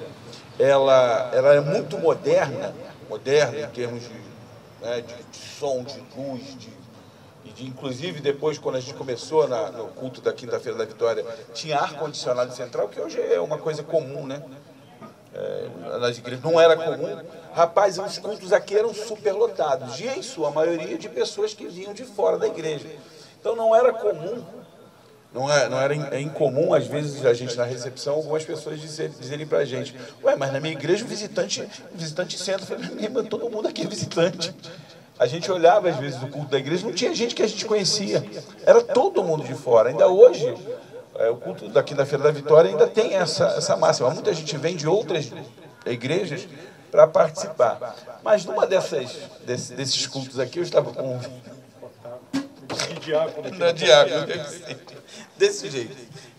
ela é muito moderna em termos de som, de luz, inclusive depois, quando a gente começou no culto da quinta-feira da Vitória, tinha ar-condicionado central, que hoje é uma coisa comum, né? Nas igrejas não era comum. Rapaz, os cultos aqui eram superlotados, e em sua maioria de pessoas que vinham de fora da igreja. Então não era comum, não era incomum, às vezes, a gente na recepção, algumas pessoas dizerem pra gente: ué, mas na minha igreja o visitante senta. Eu falei: minha irmã, todo mundo aqui é visitante. A gente olhava às vezes o culto da igreja, não tinha gente que a gente conhecia, era todo mundo de fora. Ainda hoje, o culto da quinta-feira da Vitória ainda tem essa máxima. Muita gente vem de outras igrejas para participar. Mas numa desses cultos aqui, eu estava com diácono, desse jeito.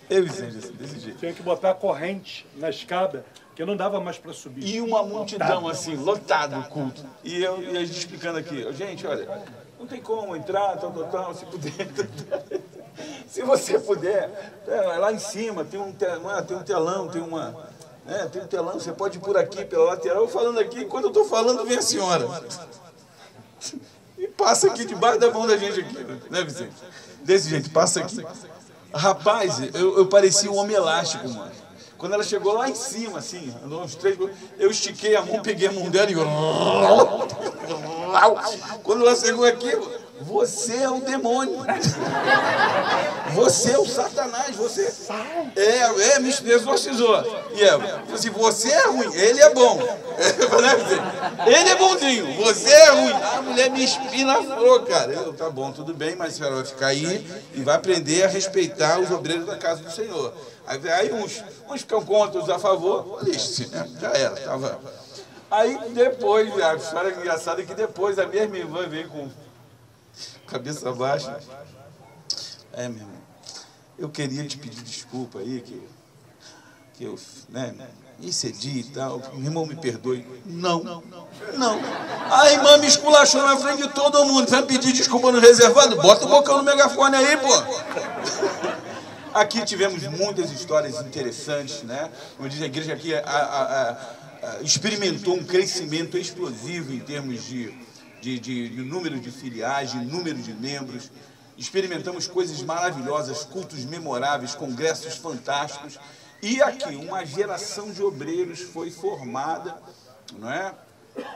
Eu e desse jeito. Tinha que botar a corrente na escada, porque não dava mais para subir. E uma multidão assim, lotado o culto. E a gente explicando aqui: gente, olha, não tem como entrar, tal, se puder. Se você puder, lá em cima tem um telão, tem um telão, você pode ir por aqui, pela lateral. Eu falando aqui, quando eu estou falando, vem a senhora. E passa aqui debaixo da mão da gente aqui, né, Vicente? Desse jeito, passa aqui. Rapaz, eu parecia um homem elástico, mano. Quando ela chegou lá em cima, assim, andou uns 3, eu estiquei a mão, peguei a mão dela e... Quando ela chegou aqui: você é o demônio. Você é o Satanás. Você me exorcizou. E assim, você é ruim, ele é bom. Ele é bonzinho, você é ruim. A mulher me espinafrou, cara. Tá bom, tudo bem, mas a senhora vai ficar aí e vai aprender a respeitar os obreiros da casa do Senhor. Aí uns ficam contra, outros a favor. Lixe-se, né? Já era, tava. Aí depois, a história engraçada é que depois a mesma irmã veio com cabeça baixa. Meu irmão, eu queria te pedir desculpa aí, que eu excedi e tal. Meu irmão, me perdoe. Não. A irmã me esculachou na frente de todo mundo. Vai pedir desculpa no reservado? Bota o bocão no megafone aí, pô. Aqui tivemos muitas histórias interessantes, né? Como diz a igreja aqui, experimentou um crescimento explosivo em termos de número de filiais, de número de membros. Experimentamos coisas maravilhosas, cultos memoráveis, congressos fantásticos. E aqui uma geração de obreiros foi formada, não é?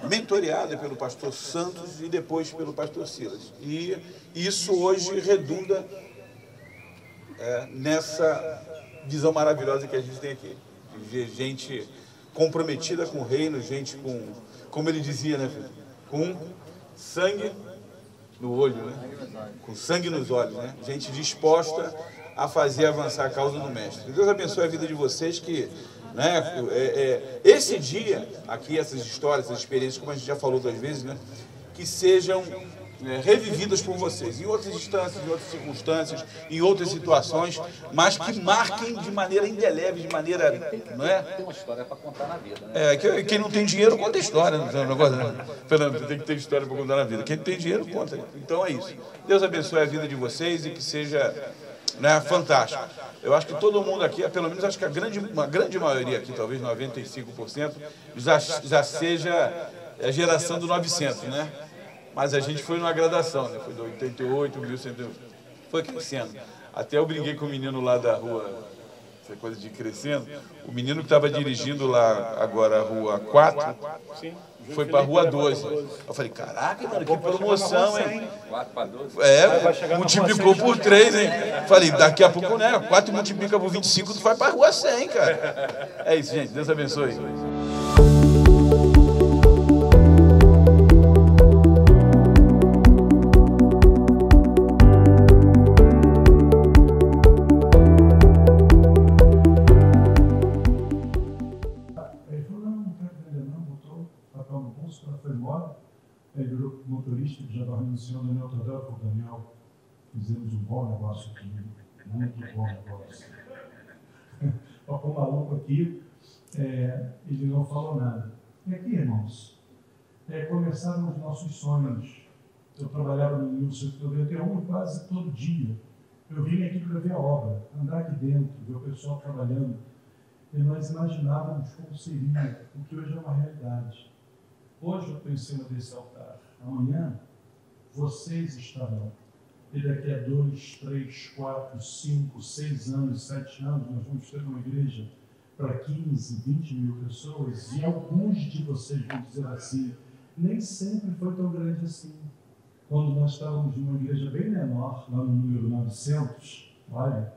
Mentoreada pelo pastor Santos e depois pelo pastor Silas. E isso hoje redunda nessa visão maravilhosa que a gente tem aqui. De gente comprometida com o reino, gente com, como ele dizia, né, com sangue no olho, né? Com sangue nos olhos, né? Gente disposta a fazer avançar a causa do mestre. Deus abençoe a vida de vocês, que, né, esse dia aqui, essas histórias, essas experiências, como a gente já falou 2 vezes, né, que sejam revividas por vocês, em outras instâncias, em outras circunstâncias, em outras situações, mas que marquem de maneira indelével, de maneira, não é? Tem uma história para contar na vida, né? Quem não tem dinheiro conta história, não é um negócio, né? Fernando, tem que ter história para contar na vida. Quem tem dinheiro conta. Então é isso. Deus abençoe a vida de vocês e que seja né? Fantástico. Eu acho que todo mundo aqui, pelo menos acho que uma grande maioria aqui, talvez 95%, já seja a geração do 900, né? Mas a gente foi numa gradação, né? Foi do 88, 1100, foi crescendo. Até eu brinquei com o menino lá da rua, essa coisa de ir crescendo, o menino que estava dirigindo lá agora a rua 4, foi para a rua 12. Eu falei, caraca, mano, que promoção, hein? 4 para 12? Multiplicou por 3, hein? Falei, daqui a pouco, né? 4 multiplica por 25, tu vai para a rua 100, cara. É isso, gente. Deus abençoe. Ela foi embora, aí virou motorista, que já estava anunciando o Daniel Tadeu com o Daniel. Fizemos um bom negócio aqui, muito bom negócio. O maluco aqui, ele não falou nada. E aqui, irmãos, começaram os nossos sonhos. Eu trabalhava no 1991 quase todo dia. Eu vim aqui para ver a obra, andar aqui dentro, ver o pessoal trabalhando. E nós imaginávamos como seria, o que hoje é uma realidade. Hoje eu estou em cima desse altar. Amanhã, vocês estarão. E daqui a 2, 3, 4, 5, 6 anos, 7 anos, nós vamos ter uma igreja para 15, 20 mil pessoas. E alguns de vocês vão dizer assim, nem sempre foi tão grande assim. Quando nós estávamos numa igreja bem menor, lá no número 900, olha,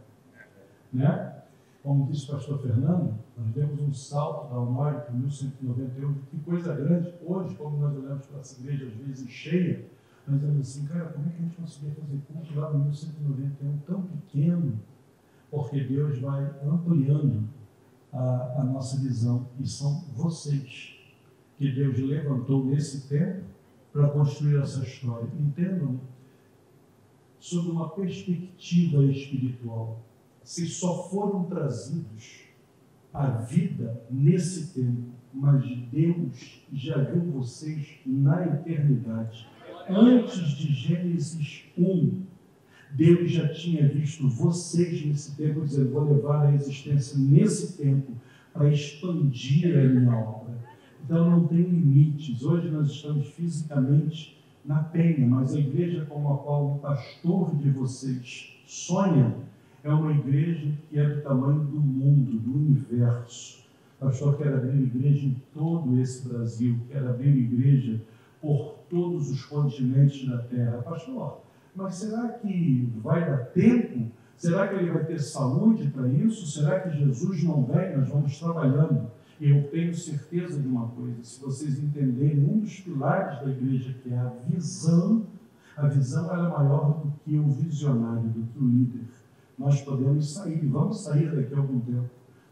né? Como disse o pastor Fernando, nós demos um salto da Almória para 1191, que coisa grande. Hoje, como nós olhamos para essa igreja, às vezes cheia, nós dizemos assim, cara, como é que a gente conseguia fazer culto lá no 1191 tão pequeno? Porque Deus vai ampliando a nossa visão, e são vocês que Deus levantou nesse tempo para construir essa história. Entendam, sob uma perspectiva espiritual. Vocês só foram trazidos à vida nesse tempo, mas Deus já viu vocês na eternidade. Antes de Gênesis 1, Deus já tinha visto vocês nesse tempo, dizendo, vou levar a existência nesse tempo para expandir a minha obra. Então não tem limites. Hoje nós estamos fisicamente na Penha, mas a igreja com a qual o pastor de vocês sonha, é uma igreja que é do tamanho do mundo, do universo. O pastor quer abrir igreja em todo esse Brasil, quer abrir igreja por todos os continentes da terra. Pastor, mas será que vai dar tempo? Será que ele vai ter saúde para isso? Será que Jesus não vem? Nós vamos trabalhando. E eu tenho certeza de uma coisa, se vocês entenderem um dos pilares da igreja, que é a visão ela é maior do que o visionário, do que o líder. Nós podemos sair, vamos sair daqui a algum tempo,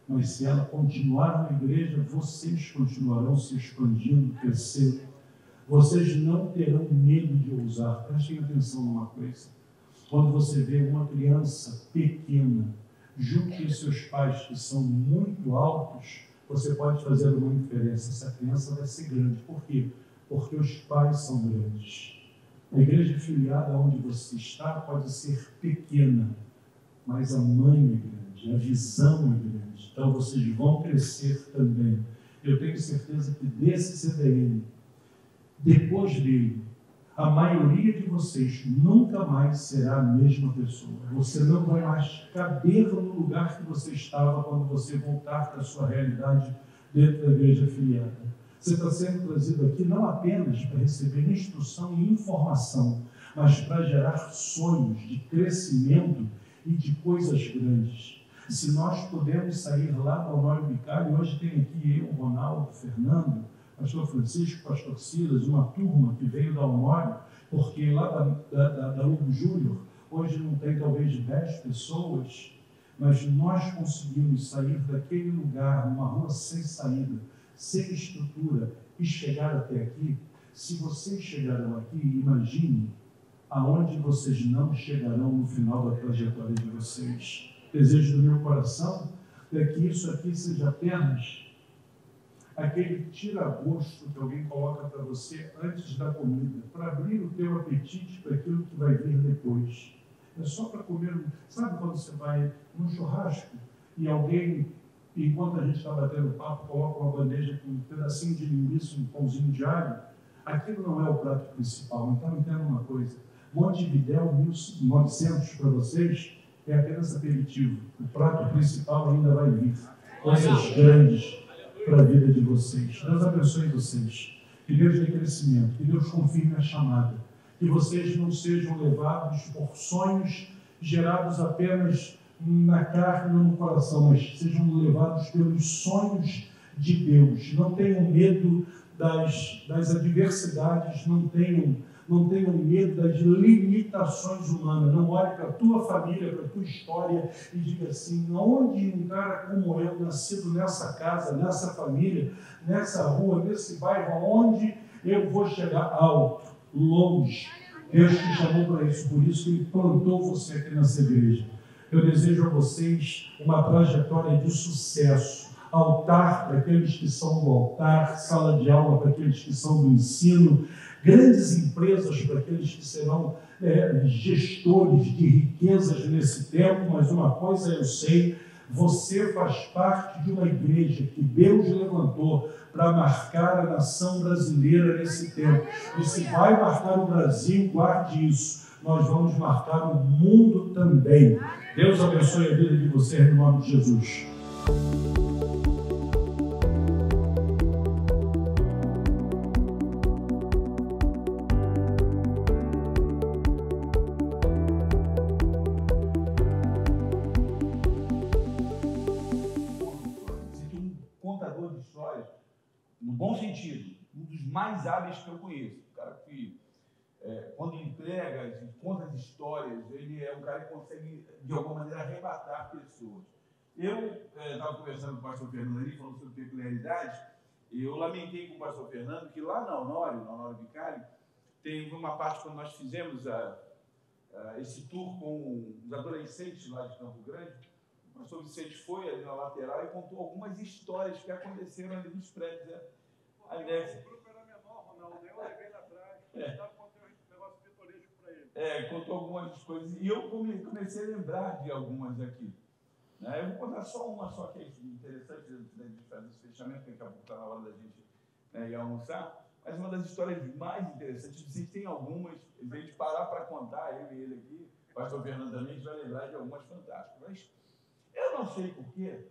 mas se ela continuar na igreja, vocês continuarão se expandindo, crescendo. Vocês não terão medo de ousar. Prestem atenção numa coisa. Quando você vê uma criança pequena, junto com seus pais que são muito altos, você pode fazer uma diferença. Essa criança vai ser grande. Por quê? Porque os pais são grandes. A igreja filiada onde você está pode ser pequena, mas a mãe é grande, a visão é grande. Então vocês vão crescer também. Eu tenho certeza que desse CDN, depois dele, a maioria de vocês nunca mais será a mesma pessoa. Você não vai mais caber no lugar que você estava quando você voltar para a sua realidade dentro da igreja filiada. Você está sendo trazido aqui não apenas para receber instrução e informação, mas para gerar sonhos de crescimento e de coisas grandes. Se nós pudermos sair lá do Honório Bicalho, hoje tem aqui eu, Ronaldo, Fernando, pastor Francisco, pastor Silas, uma turma que veio da Honório, porque lá da Hugo Júnior, hoje não tem talvez 10 pessoas, mas nós conseguimos sair daquele lugar, numa rua sem saída, sem estrutura, e chegar até aqui. Se vocês chegaram aqui, imagine aonde vocês não chegarão no final da trajetória de vocês. O desejo do meu coração é que isso aqui seja apenas aquele tira-gosto que alguém coloca para você antes da comida, para abrir o teu apetite para aquilo que vai vir depois. É só para comer. Sabe quando você vai num churrasco e alguém, enquanto a gente está batendo papo, coloca uma bandeja com um pedacinho de linguiça, um pãozinho de alho? Aquilo não é o prato principal. Então, entenda uma coisa. Montevidéu 1900 para vocês é apenas aperitivo. O prato principal ainda vai vir. Coisas grandes para a vida de vocês. Deus abençoe vocês. Que Deus dê crescimento. Que Deus confirme a chamada. Que vocês não sejam levados por sonhos gerados apenas na carne ou no coração, mas sejam levados pelos sonhos de Deus. Não tenham medo das adversidades, não tenham medo das limitações humanas. Não olhe para a tua família, para a tua história e diga assim: onde um cara como eu, nascido nessa casa, nessa família, nessa rua, nesse bairro, onde eu vou chegar? Alto, longe. Deus te chamou para isso, por isso que Ele plantou você aqui nessa igreja. Eu desejo a vocês uma trajetória de sucesso. Altar para aqueles que são do altar, sala de aula para aqueles que são do ensino, grandes empresas para aqueles que serão gestores de riquezas nesse tempo, mas uma coisa eu sei: você faz parte de uma igreja que Deus levantou para marcar a nação brasileira nesse tempo. E se vai marcar o Brasil, guarde isso, nós vamos marcar o mundo também. Deus abençoe a vida de vocês, no nome de Jesus. No bom sentido, um dos mais hábeis que eu conheço. O cara que, quando entrega, conta as histórias, ele é um cara que consegue, de alguma maneira, arrebatar pessoas. Eu estava conversando com o pastor Fernando ali, falando sobre peculiaridades, e eu lamentei com o pastor Fernando que lá na Honório Vicário, teve uma parte quando nós fizemos esse tour com os adolescentes lá de Campo Grande. O pastor Vicente foi ali na lateral e contou algumas histórias que aconteceram ali nos prédios. O grupo era menor, Ronaldo, eu levei lá atrás, contei um negócio pitoresco para ele. Contou algumas coisas, e eu comecei a lembrar de algumas aqui. Eu vou contar só uma só que é interessante, da gente fazer esse fechamento, que daqui a pouco está na hora da gente ir almoçar, mas uma das histórias mais interessantes, vocês têm algumas, se a gente parar para contar, eu e ele aqui, o pastor Fernando também, a gente vai lembrar de algumas fantásticas. Mas eu não sei porquê,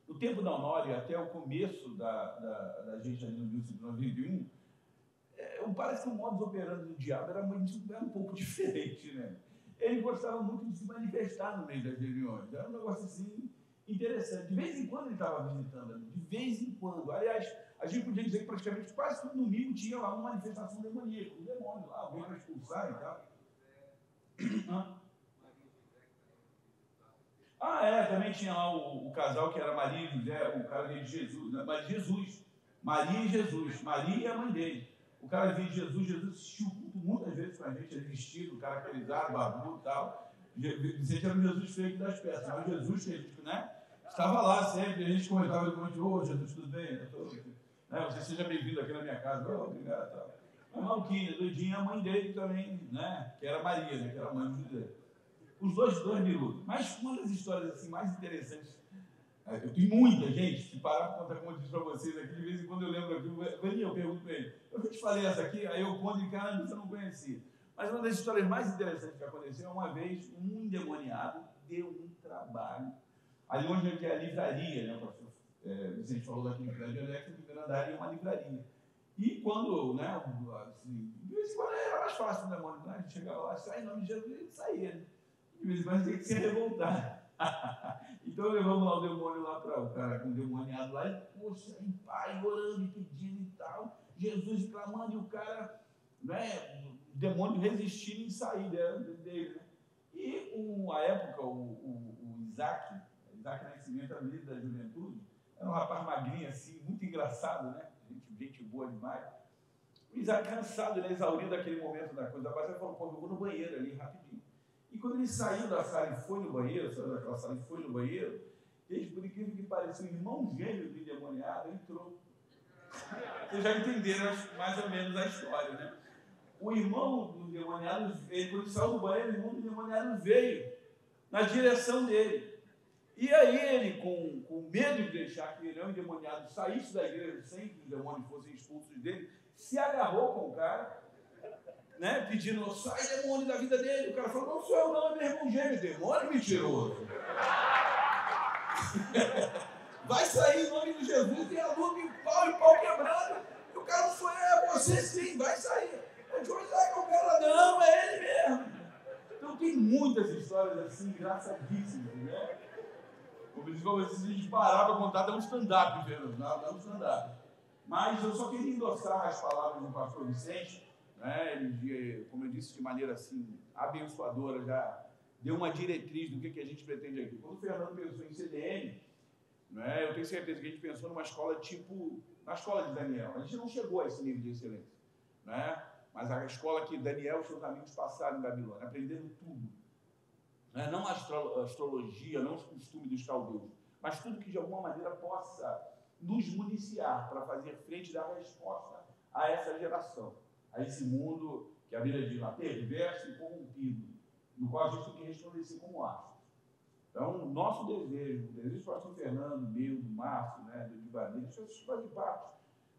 no tempo da Honório, até o começo da gente ali no 1991, parece que o modus operandi do diabo era um pouco diferente, né? Ele gostava muito de se manifestar no meio das reuniões. Era um negócio assim interessante. De vez em quando ele estava visitando ali, de vez em quando. Aliás, a gente podia dizer que praticamente quase todo domingo tinha lá uma manifestação demoníaca, um demônio lá, alguém para expulsar e tal. Também tinha lá o casal que era Maria e José, o cara veio de Jesus, né? Maria e Jesus, Maria e a mãe dele. O cara veio de Jesus assistiu muitas vezes com a gente, ele vestido, caracterizado, barbudo e tal. Vicente era o Jesus feito das peças, mas Jesus, né, estava lá sempre, a gente comentava com ô Jesus, tudo bem? Você seja bem-vindo aqui na minha casa, obrigado. Tal. A Malquinha, doidinha, a mãe dele também, né, que era Maria, né, que era a mãe de José. Os dois miúdos. Mas uma das histórias assim, mais interessantes, eu tenho muita gente, se parar para contar como eu disse para vocês aqui, de vez em quando eu lembro aqui, eu pergunto para ele, eu te falei essa aqui, aí eu conto e cara, você não conhecia. Mas uma das histórias mais interessantes que aconteceu, uma vez, um endemoniado deu um trabalho, ali onde é a livraria, né, o pastor Vicente falou daqui no prédio elétrico, no primeiro andar é uma livraria. E quando, né, assim, de vez em quando era mais fácil o demônio, né, a gente chegava lá, sai em nome de Jesus, ele saía, né? De vez em quando tinha que se revoltar. Então levamos lá o demônio lá para o cara com o demoniado lá, e poxa, em pai, orando e pedindo e tal, Jesus clamando, e o cara, né, o demônio resistindo em sair dele, né? E a época, o Isaac Nascimento, era líder da juventude, era um rapaz magrinho assim, muito engraçado, né? Gente boa demais. O Isaac cansado, né, exaurido daquele momento da coisa, ele falou, pô, eu vou no banheiro ali rapidinho. E quando ele saiu da sala e foi no banheiro, saiu daquela sala e foi no banheiro, gente, por incrível que pareça, o irmão gêmeo do endemoniado entrou. Vocês já entenderam mais ou menos a história, né? o irmão do endemoniado, quando ele saiu do banheiro, o irmão do endemoniado veio na direção dele. E aí ele, com medo de deixar que ele, o endemoniado, saísse da igreja sem que os demônios fossem expulsos dele, se agarrou com o cara, né, pedindo, sai demônio da vida dele. O cara falou, não sou eu não, é meu irmão gêmeo. Demônio mentiroso. Vai sair em nome de Jesus e a luta em pau quebrado. E o cara não sou eu, é você sim, vai sair. Eu disse, onde é que o cara? Não, é ele mesmo. Então tem muitas histórias assim, engraçadíssimas, né? Como se a gente parar para contar, dá um stand-up, dá um stand-up. Mas eu só queria endossar as palavras do pastor Vicente, né? Ele, como eu disse, de maneira assim, abençoadora, já deu uma diretriz do que a gente pretende aqui. Quando o Fernando pensou em CDN, né, eu tenho certeza que a gente pensou numa escola tipo, na escola de Daniel. A gente não chegou a esse nível de excelência, né? Mas a escola que Daniel e seus amigos passaram em Babilônia, aprendendo tudo. Né? Não a astrologia, não os costumes dos caldeus, mas tudo que de alguma maneira possa nos municiar para fazer frente e dar resposta a essa geração, a esse mundo que a Bíblia diz lá, perverso e corrompido, no qual a gente tem que resplandecer como astros. Então, o nosso desejo, o desejo do pastor Fernando, meu, do Márcio, né, do Divanei, isso faz parte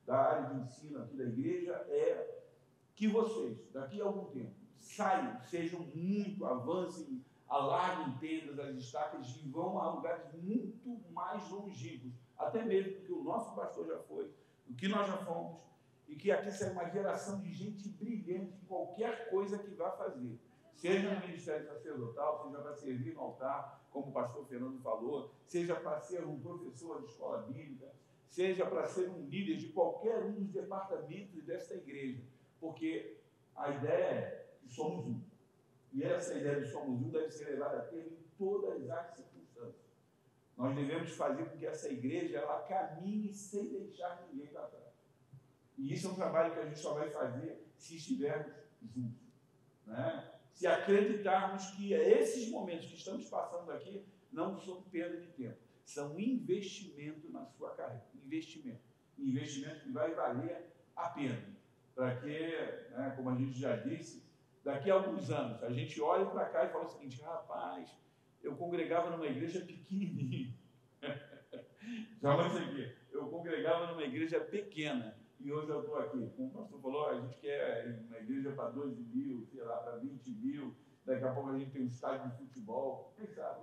da área de ensino aqui da igreja, é que vocês, daqui a algum tempo, saiam, sejam muito, avancem, alarguem tendas, as estacas e vão a lugares muito mais longínquos, até mesmo do que o nosso pastor já foi, do que nós já fomos, e que aqui seja uma geração de gente brilhante em qualquer coisa que vá fazer, seja no ministério sacerdotal, seja para servir no altar, como o pastor Fernando falou, seja para ser um professor de escola bíblica, seja para ser um líder de qualquer um dos departamentos desta igreja, porque a ideia é que somos um. E essa ideia de somos um deve ser levada a termo em todas as circunstâncias. Nós devemos fazer com que essa igreja ela caminhe sem deixar ninguém para trás. E isso é um trabalho que a gente só vai fazer se estivermos juntos, né? Se acreditarmos que esses momentos que estamos passando aqui não são perda de tempo, são investimento na sua carreira. Investimento que vai valer a pena. Para que, né, como a gente já disse, daqui a alguns anos, a gente olha para cá e fala o seguinte, rapaz, eu congregava numa igreja pequenininha. Já vou dizer aqui, eu congregava numa igreja pequena e hoje eu estou aqui. Como o pastor falou, a gente quer uma igreja para 12 mil, sei lá, para 20 mil, daqui a pouco a gente tem um estádio de futebol, quem sabe?